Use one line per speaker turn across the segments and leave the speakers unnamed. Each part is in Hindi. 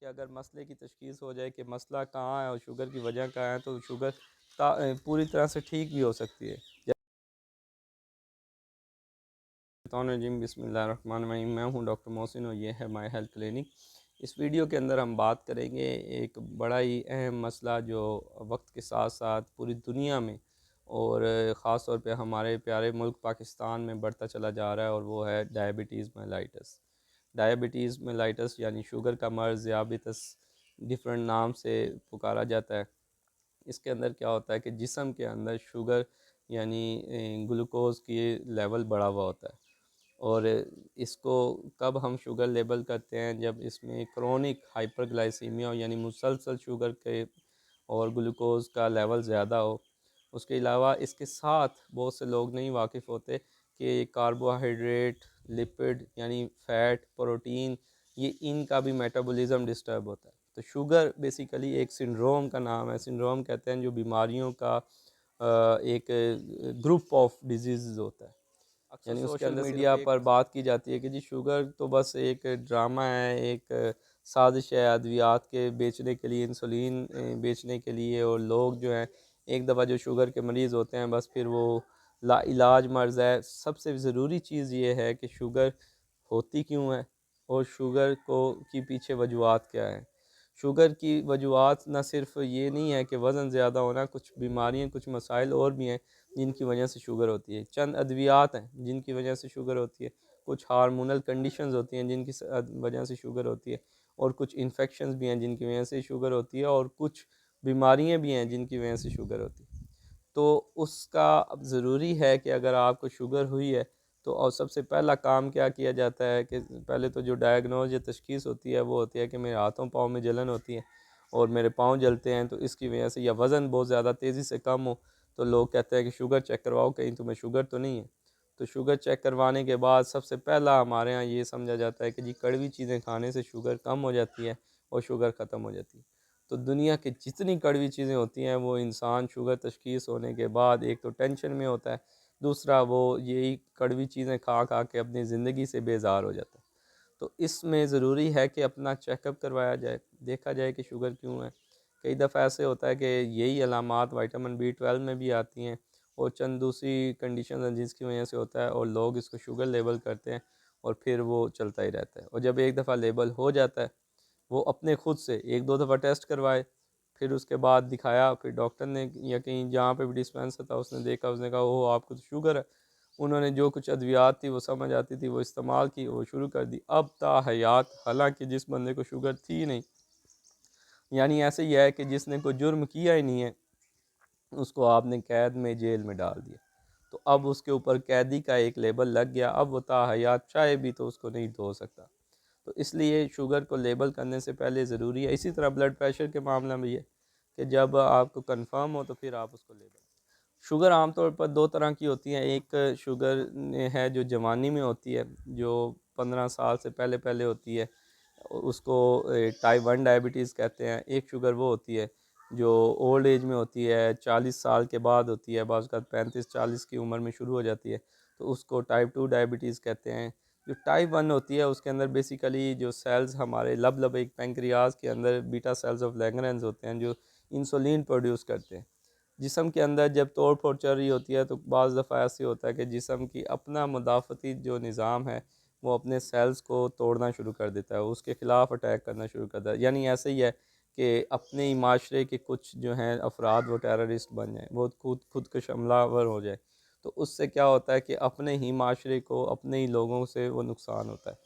कि अगर मसले की तशख़ीस हो जाए कि मसला कहाँ है और शुगर की वजह क्या है, तो शुगर पूरी तरह से ठीक भी हो सकती है। जिम बिस्मिल्लाहिर्रहमानिर्रहीम। मैं हूं डॉक्टर मोहसिन और ये है माय हेल्थ क्लिनिक। इस वीडियो के अंदर हम बात करेंगे एक बड़ा ही अहम मसला जो वक्त के साथ साथ पूरी दुनिया में और ख़ास तौर पे हमारे प्यारे मुल्क पाकिस्तान में बढ़ता चला जा रहा है, और वो है डायबिटीज़ मेलाइटस। डायबिटीज़ मेलाइटस यानी शुगर का मर्ज़, ज़ियाबितस डिफरेंट नाम से पुकारा जाता है। इसके अंदर क्या होता है कि जिस्म के अंदर शुगर यानी ग्लूकोज़ की लेवल बढ़ा हुआ होता है, और इसको कब हम शुगर लेबल करते हैं, जब इसमें क्रोनिक हाइपरग्लाइसीमिया हो, यानी मुसलसल शुगर के और ग्लूकोज़ का लेवल ज़्यादा हो। उसके अलावा इसके साथ बहुत से लोग नहीं वाकिफ़ होते कि कार्बोहाइड्रेट, लिपिड यानी फ़ैट, प्रोटीन, ये इनका भी मेटाबॉलिज़्म डिस्टर्ब होता है। तो शुगर बेसिकली एक सिंड्रोम का नाम है। सिंड्रोम कहते हैं जो बीमारियों का एक ग्रुप ऑफ डिजीज़ होता है।
अक्सर
यानी उसके
सोशल
अंदर
मीडिया
सिर्फ
पर
एक बात की जाती है कि जी शुगर तो बस एक ड्रामा है, एक साजिश है अद्वियात के बेचने के लिए, इंसुलिन बेचने के लिए। और लोग जो हैं एक दफ़ा जो शुगर के मरीज़ होते हैं, बस फिर वो लाइलाज मर्ज़ है। सबसे ज़रूरी चीज़ ये है कि शुगर होती क्यों है और शुगर को की पीछे वजूहात क्या हैं। शुगर की वजूहात ना सिर्फ ये नहीं है कि वज़न ज़्यादा होना, कुछ बीमारियाँ, कुछ मसाइल और भी हैं जिनकी वजह से शुगर होती है। चंद अद्वियात हैं जिनकी वजह से शुगर होती है, कुछ हार्मोनल कंडीशंस होती हैं जिनकी वजह से शुगर होती है, और कुछ इन्फेक्शंस भी हैं जिनकी वजह से शुगर होती है, और कुछ बीमारियाँ भी हैं जिनकी वजह से शुगर होती है। तो उसका अब ज़रूरी है कि अगर आपको शुगर हुई है, तो और सबसे पहला काम क्या किया जाता है कि पहले तो जो डायग्नोज या तशख़ीस होती है वो होती है कि मेरे हाथों पाँव में जलन होती है और मेरे पाँव जलते हैं, तो इसकी वजह से, या वज़न बहुत ज़्यादा तेज़ी से कम हो, तो लोग कहते हैं कि शुगर चेक करवाओ, कहीं तुम्हें शुगर तो नहीं है। तो शुगर चेक करवाने के बाद सबसे पहला हमारे यहाँ ये समझा जाता है कि जी कड़वी चीज़ें खाने से शुगर कम हो जाती है और शुगर ख़त्म हो जाती है। तो दुनिया की जितनी कड़वी चीज़ें होती हैं, वो इंसान शुगर तशख़ीस होने के बाद एक तो टेंशन में होता है, दूसरा वो यही कड़वी चीज़ें खा खा के अपनी ज़िंदगी से बेज़ार हो जाता है। तो इसमें ज़रूरी है कि अपना चेकअप करवाया जाए, देखा जाए कि शुगर क्यों है। कई दफ़ा ऐसे होता है कि यही अलामात विटामिन B12 में भी आती हैं, और चंद दूसरी कंडीशन हैं जिसकी वजह से होता है, और लोग इसको शुगर लेबल करते हैं और फिर वो चलता ही रहता है। और जब एक दफ़ा लेबल हो जाता है, वो अपने खुद से 1-2 दफ़ा टेस्ट करवाए, फिर उसके बाद दिखाया, फिर डॉक्टर ने या कहीं जहाँ पे भी डिस्पेंसर था उसने देखा, उसने कहा ओह आपको तो शुगर है। उन्होंने जो कुछ अद्वियात थी वो समझ आती थी वो इस्तेमाल की, वो शुरू कर दी। अब ताहयात हालाँकि जिस बंदे को शुगर थी ही नहीं, यानी ऐसे ही है कि जिसने कोई जुर्म किया ही नहीं है, उसको आपने कैद में, जेल में डाल दिया। तो अब उसके ऊपर कैदी का एक लेबल लग गया, अब वो ताहयात चाहे भी तो उसको नहीं धो सकता। तो इसलिए शुगर को लेबल करने से पहले ज़रूरी है। इसी तरह ब्लड प्रेशर के मामले में ये कि जब आपको कंफर्म हो तो फिर आप उसको लेबल। शुगर आमतौर पर 2 तरह की होती हैं। एक शुगर है जो जवानी में होती है, जो 15 साल से पहले-पहले होती है। उसको टाइप 1 डायबिटीज़ कहते हैं। एक शुगर वो होती है जो ओल्ड एज में होती है, 40 साल के बाद होती है, बाज़ औक़ात 35-40 की उम्र में शुरू हो जाती है, तो उसको टाइप 2 डायबिटीज़ कहते हैं। जो टाइप 1 होती है उसके अंदर बेसिकली जो सेल्स हमारे लब एक पेंक्रियाज़ के अंदर बीटा सेल्स ऑफ लैंगरेंज़ होते हैं जो इंसुलिन प्रोड्यूस करते हैं। जिस्म के अंदर जब तोड़-फोड़ चल रही होती है, तो बाज़ दफ़ा ऐसे होता है कि जिस्म की अपना मुदाफ़ती जो निज़ाम है, वो अपने सेल्स को तोड़ना शुरू कर देता है, उसके ख़िलाफ़ अटैक करना शुरू करता है। यानी ऐसे ही है कि अपने ही माशरे के कुछ जो हैं अफ़राद वो टेररिस्ट बन जाएँ, वो खुदकुश हमलावर हो जाए। तो उससे क्या होता है कि अपने ही माशरे को, अपने ही लोगों से वो नुकसान होता है।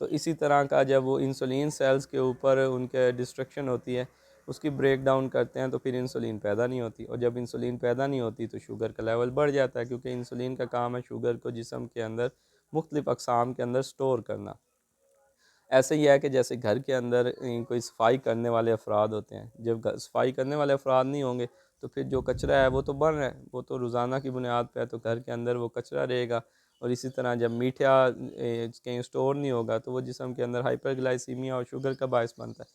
तो इसी तरह का जब वो इंसुलिन सेल्स के ऊपर उनके डिस्ट्रक्शन होती है, उसकी ब्रेक डाउन करते हैं, तो फिर इंसुलिन पैदा नहीं होती, और जब इंसुलिन पैदा नहीं होती तो शुगर का लेवल बढ़ जाता है, क्योंकि इंसुलिन का काम है शुगर को जिस्म के अंदर मुख्तलिफ़ अक़साम के अंदर स्टोर करना। ऐसे ही है कि जैसे घर के अंदर कोई सफाई करने वाले अफ़राद होते हैं, जब सफाई करने वाले अफ़राद नहीं होंगे, तो फिर जो कचरा है वो तो बन रहा है, वो तो रोज़ाना की बुनियाद पे है, तो घर के अंदर वो कचरा रहेगा। और इसी तरह जब मीठा कहीं स्टोर नहीं होगा, तो वो जिस्म के अंदर हाइपरग्लाइसीमिया और शुगर का बायस बनता है।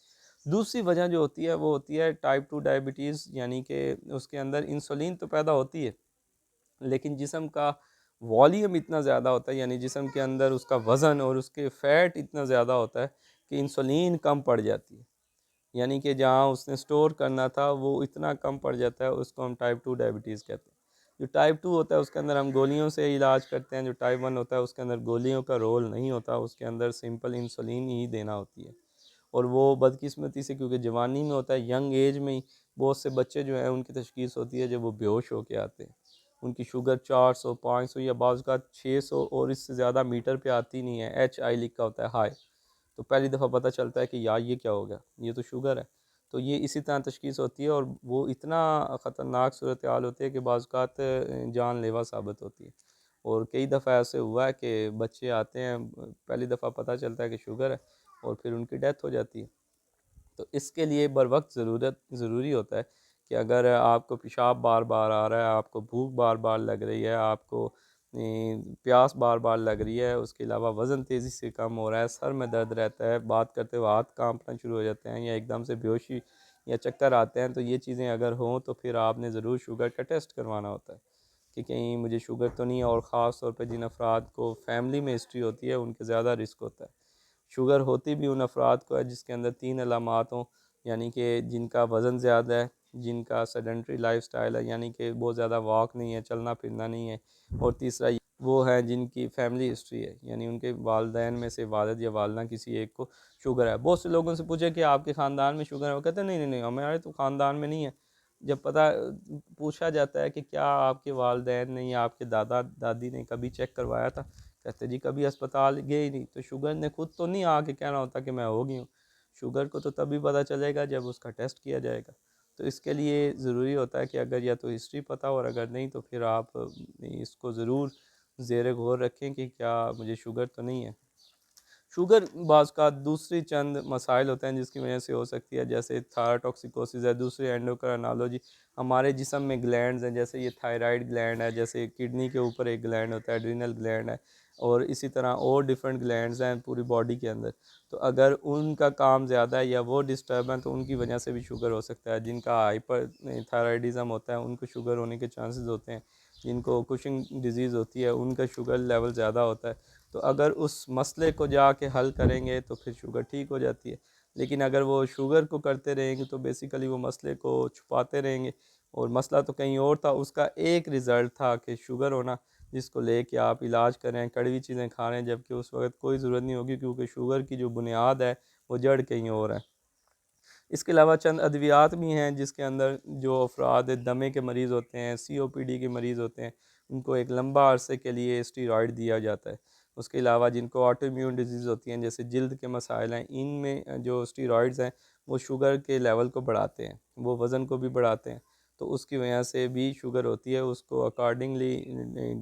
दूसरी वजह जो होती है वो होती है टाइप 2 डायबिटीज़, यानी कि उसके अंदर इंसुलिन तो पैदा होती है, लेकिन जिस्म का वॉल्यूम इतना ज़्यादा होता है, यानी जिस्म के अंदर उसका वज़न और उसके फ़ैट इतना ज़्यादा होता है कि इंसुलिन कम पड़ जाती है। यानी कि जहाँ उसने स्टोर करना था वो इतना कम पड़ जाता है, उसको हम टाइप 2 डायबिटीज़ कहते हैं। जो टाइप 2 होता है उसके अंदर हम गोलियों से इलाज करते हैं, जो टाइप 1 होता है उसके अंदर गोलियों का रोल नहीं होता, उसके अंदर सिंपल इंसुलिन ही देना होती है। और वो बदकिस्मती से क्योंकि जवानी में होता है, यंग एज में ही बहुत से बच्चे जो हैं उनकी तशख़ीस होती है जब वो बेहोश होके आते हैं। उनकी शुगर 400, 500 या बाज़ औक़ात 600 और इससे ज़्यादा मीटर पे आती नहीं है, HI लिखा होता है हाई। तो पहली दफ़ा पता चलता है कि यार ये क्या हो गया, ये तो शुगर है। तो ये इसी तरह तशख़ीस होती है और वो इतना ख़तरनाक सूरत हाल होती है कि बाज़ औक़ात जानलेवा साबित होती है। और कई दफ़ा ऐसे हुआ है कि बच्चे आते हैं, पहली दफ़ा पता चलता है कि शुगर है और फिर उनकी डेथ हो जाती है। तो इसके लिए बर वक्त ज़रूरी होता है कि अगर आपको पेशाब बार बार आ रहा है, आपको भूख बार बार लग रही है, आपको प्यास बार बार लग रही है, उसके अलावा वज़न तेज़ी से कम हो रहा है, सर में दर्द रहता है, बात करते हुए हाथ कांपना शुरू हो जाते हैं या एकदम से बेहोशी या चक्कर आते हैं, तो ये चीज़ें अगर हों तो फिर आपने ज़रूर शुगर का टेस्ट करवाना होता है कि कहीं मुझे शुगर तो नहीं है। और ख़ास तौर पे जिन अफराद को फैमिली में हिस्ट्री होती है उनके ज़्यादा रिस्क होता है। शुगर होती भी उन अफराद को है जिसके अंदर 3 अलामात हों, यानी कि जिनका वज़न ज़्यादा है, जिनका सेडेंटरी लाइफ़स्टाइल है, यानी कि बहुत ज़्यादा वॉक नहीं है, चलना फिरना नहीं है, और तीसरा वो है जिनकी फैमिली हिस्ट्री है, यानी उनके वालिदैन में से वालिद या वालिदा किसी एक को शुगर है। बहुत से लोगों से पूछे कि आपके ख़ानदान में शुगर है? वो कहते हैं नहीं, नहीं, नहीं, हमारे तो ख़ानदान में नहीं है। जब पूछा जाता है कि क्या आपके वालिदैन ने या आपके दादा-दादी ने कभी चेक करवाया था? कहते जी कभी अस्पताल गए ही नहीं। तो शुगर ने खुद तो नहीं आके कहना होता कि मैं हो गई हूँ। शुगर को तो तभी पता चलेगा जब उसका टेस्ट किया जाएगा। तो इसके लिए ज़रूरी होता है कि अगर या तो हिस्ट्री पता हो और अगर नहीं तो फिर आप इसको ज़रूर ज़ेर गौर रखें कि क्या मुझे शुगर तो नहीं है। शुगर बाज़ का दूसरी चंद मसाइल होते हैं जिसकी वजह से हो सकती है, जैसे थायरोटॉक्सिकोसिस है, दूसरी एंडोक्राइनोलॉजी। हमारे जिस्म में ग्लैंड्स हैं, जैसे ये थायराइड ग्लैंड है, जैसे किडनी के ऊपर एक ग्लैंड होता है, एड्रिनल ग्लैंड है, और इसी तरह और डिफरेंट ग्लैंड्स हैं पूरी बॉडी के अंदर। तो अगर उनका काम ज़्यादा है या वो डिस्टर्ब हैं तो उनकी वजह से भी शुगर हो सकता है। जिनका हाइपर थायराइडिज़म होता है उनको शुगर होने के चांसेस होते हैं। जिनको कुशिंग डिज़ीज़ होती है उनका शुगर लेवल ज़्यादा होता है। तो अगर उस मसले को जाके हल करेंगे तो फिर शुगर ठीक हो जाती है। लेकिन अगर वो शुगर को करते रहेंगे तो बेसिकली वो मसले को छुपाते रहेंगे और मसला तो कहीं और था, उसका एक रिज़ल्ट था कि शुगर होना, जिसको लेके आप इलाज कर रहे हैं, कड़वी चीज़ें खा रहे हैं, जबकि उस वक़्त कोई ज़रूरत नहीं होगी क्योंकि शुगर की जो बुनियाद है वो जड़ कहीं और है। इसके अलावा चंद अद्वियात भी हैं जिसके अंदर जो अफराद दमे के मरीज़ होते हैं, COPD के मरीज़ होते हैं, उनको एक लंबा अरसे के लिए स्टीरॉयड दिया जाता है। उसके अलावा जिनको ऑटो इम्यून डिजीज़ होती हैं जैसे जल्द के मसाइल हैं, इनमें जो स्टीरॉयड्स हैं वो शुगर के लेवल को बढ़ाते हैं, वो वज़न को भी बढ़ाते हैं। तो उसकी वजह से भी शुगर होती है, उसको अकॉर्डिंगली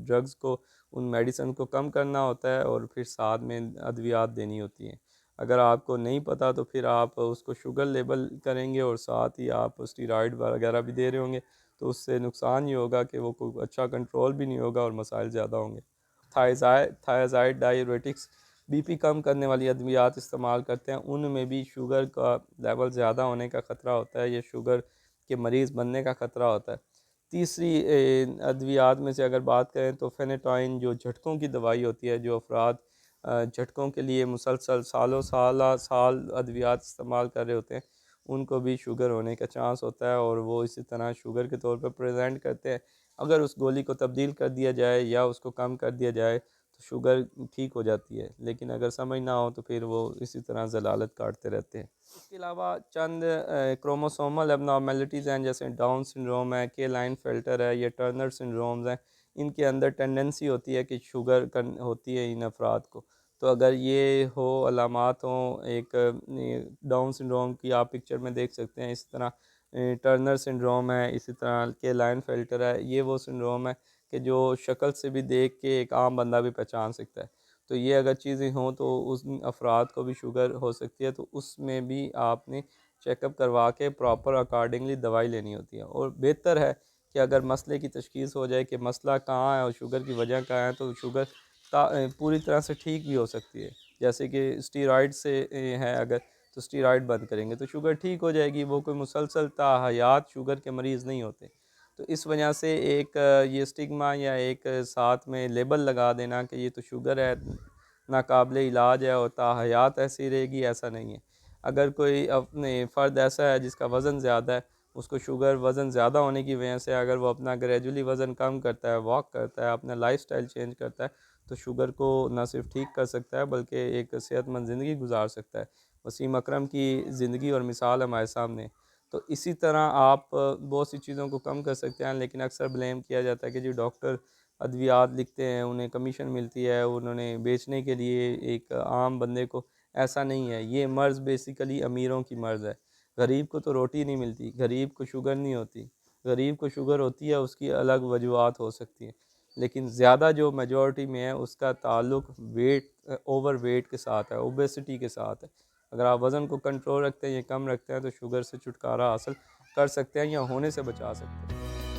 ड्रग्स को, उन मेडिसिन को कम करना होता है और फिर साथ में अद्वियात देनी होती हैं। अगर आपको नहीं पता तो फिर आप उसको शुगर लेबल करेंगे और साथ ही आप स्टीरॉयड वगैरह भी दे रहे होंगे, तो उससे नुकसान ये होगा कि वो कोई अच्छा कंट्रोल भी नहीं होगा और मसाइल ज़्यादा होंगे। थायज़ाइड डाययूरेटिक्स बीपी कम करने वाली अद्वियात इस्तेमाल करते हैं, उनमें भी शुगर का लेवल ज़्यादा होने का ख़तरा होता है या शुगर के मरीज़ बनने का ख़तरा होता है। तीसरी अद्वियात में से अगर बात करें तो फेनेटॉइन जो झटकों की दवाई होती है, जो अफराद झटकों के लिए मुसलसल साल अद्वियात इस्तेमाल कर रहे होते हैं, उनको भी शुगर होने का चांस होता है और वो इसी तरह शुगर के तौर पर प्रेजेंट करते हैं। अगर उस गोली को तब्दील कर दिया जाए या उसको कम कर दिया जाए तो शुगर ठीक हो जाती है, लेकिन अगर समझ ना हो तो फिर वो इसी तरह ज़लालत काटते रहते हैं। इसके अलावा चंद क्रोमोसोमल एबनॉर्मेलिटीज़ हैं, जैसे डाउन सिंड्रोम है, के लाइन फ़िल्टर है, या टर्नर सिंड्रोम्स हैं। इनके अंदर टेंडेंसी होती है कि शुगर कन होती है इन अफराद को। तो अगर ये हो अलामात हों, एक डाउन सिंड्रोम की आप पिक्चर में देख सकते हैं, इसी तरह टर्नर सिंड्रोम है, इसी तरह के लाइन फ़िल्टर है, ये वो सिंड्रोम है कि जो शक्ल से भी देख के एक आम बंदा भी पहचान सकता है। तो ये अगर चीज़ें हों तो उस अफराद को भी शुगर हो सकती है, तो उसमें भी आपने चेकअप करवा के प्रॉपर अकॉर्डिंगली दवाई लेनी होती है। और बेहतर है कि अगर मसले की तशख़ीस हो जाए कि मसला कहाँ है और शुगर की वजह क्या है, तो शुगर पूरी तरह से ठीक भी हो सकती है। जैसे कि स्टीरॉयड से है अगर, तो स्टीरॉयड बंद करेंगे तो शुगर ठीक हो जाएगी, वो कोई मुसलसल ताहयात शुगर के मरीज़ नहीं होते। तो इस वजह से एक ये स्टिग्मा या एक साथ में लेबल लगा देना कि ये तो शुगर है, नाकाबिले इलाज है और ताहयात ऐसी रहेगी, ऐसा नहीं है। अगर कोई अपने फ़र्द ऐसा है जिसका वज़न ज़्यादा है, उसको शुगर वज़न ज़्यादा होने की वजह से अगर वो अपना ग्रेजुअली वज़न कम करता है, वॉक करता है, अपना लाइफ़स्टाइल चेंज करता है, तो शुगर को ना सिर्फ ठीक कर सकता है बल्कि एक सेहतमंद ज़िंदगी गुजार सकता है। वसीम अकरम की ज़िंदगी और मिसाल हमारे सामने है। तो इसी तरह आप बहुत सी चीज़ों को कम कर सकते हैं, लेकिन अक्सर ब्लेम किया जाता है कि जी डॉक्टर अद्वियात लिखते हैं, उन्हें कमीशन मिलती है, उन्होंने बेचने के लिए एक आम बंदे को। ऐसा नहीं है, ये मर्ज़ बेसिकली अमीरों की मर्ज़ है। गरीब को तो रोटी नहीं मिलती, गरीब को शुगर नहीं होती। गरीब को शुगर होती है, उसकी अलग वजूहत हो सकती हैं, लेकिन ज़्यादा जो मेजॉरिटी में है उसका ताल्लुक ओवर वेट के साथ है, ओबेसिटी के साथ है। अगर आप वज़न को कंट्रोल रखते हैं या कम रखते हैं तो शुगर से छुटकारा हासिल कर सकते हैं या होने से बचा सकते हैं।